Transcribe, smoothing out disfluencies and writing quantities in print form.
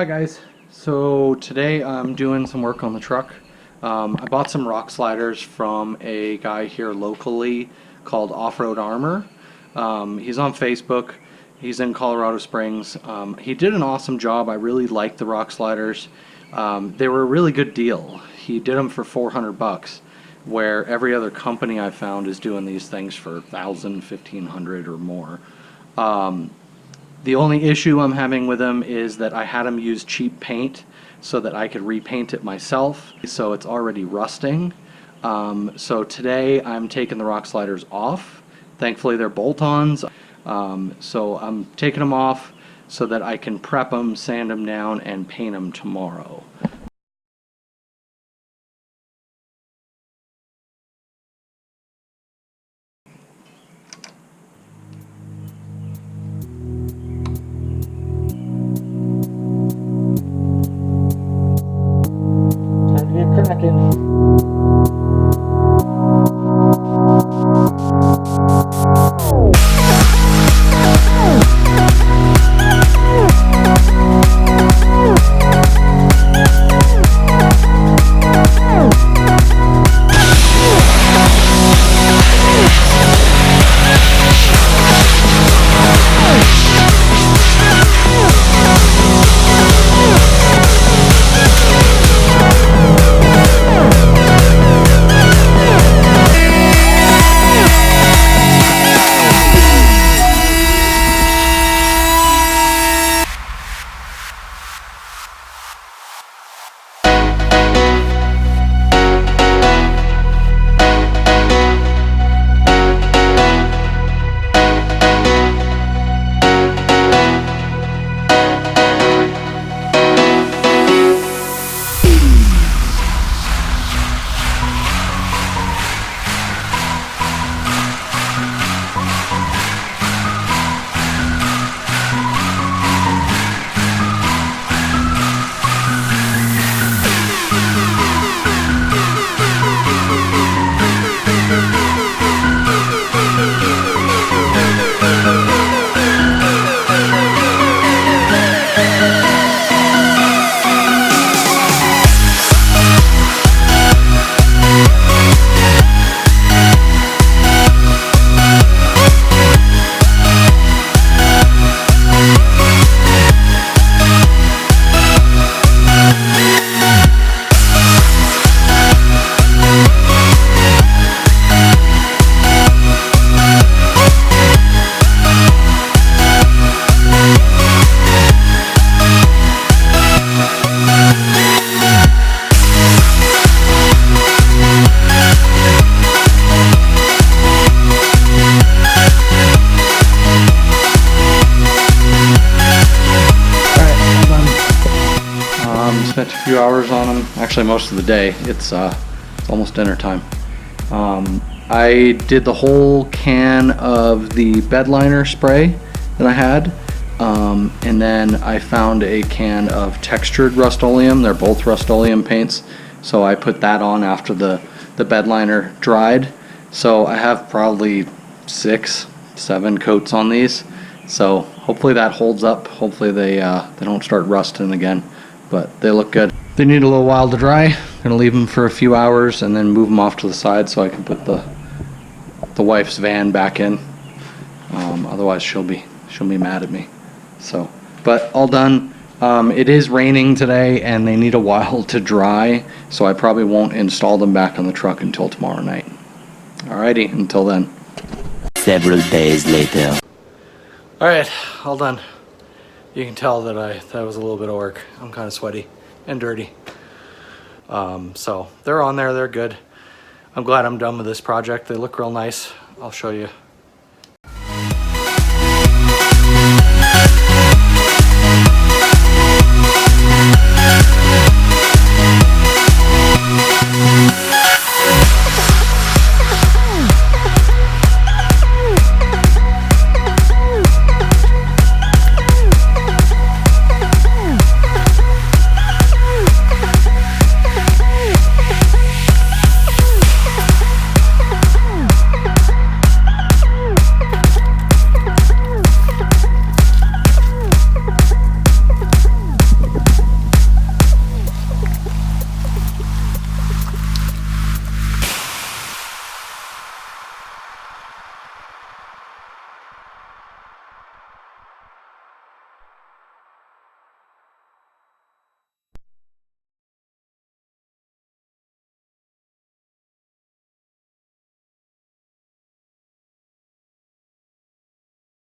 Hi guys, so today I'm doing some work on the truck. I bought some rock sliders from a guy here locally called Off-Road Armor. He's on Facebook, he's in Colorado Springs. He did an awesome job. I really liked the rock sliders. They were a really good deal. He did them for $400, where every other company I found is doing these things for $1,000, $1,500 or more. The only issue I'm having with them is that I had them use cheap paint so that I could repaint it myself, so it's already rusting. So today I'm taking the rock sliders off. Thankfully they're bolt-ons, so I'm taking them off so that I can prep them, sand them down, and paint them tomorrow. Spent a few hours on them, actually most of the day. It's almost dinner time. I did the whole can of the bed liner spray that I had, and then I found a can of textured Rust-Oleum. They're both Rust-Oleum paints, so I put that on after the bed liner dried. So I have probably 6, 7 coats on these, so hopefully that holds up. Hopefully they don't start rusting again. But they look good. They need a little while to dry. I'm gonna leave them for a few hours and then move them off to the side so I can put the wife's van back in. Otherwise she'll be mad at me. So, but all done. It is raining today and they need a while to dry, so I probably won't install them back on the truck until tomorrow night. Alrighty, until then. Several days later. Alright, all done. You can tell that that was a little bit of work. I'm kind of sweaty and dirty. So they're on there, they're good. I'm glad I'm done with this project. They look real nice. I'll show you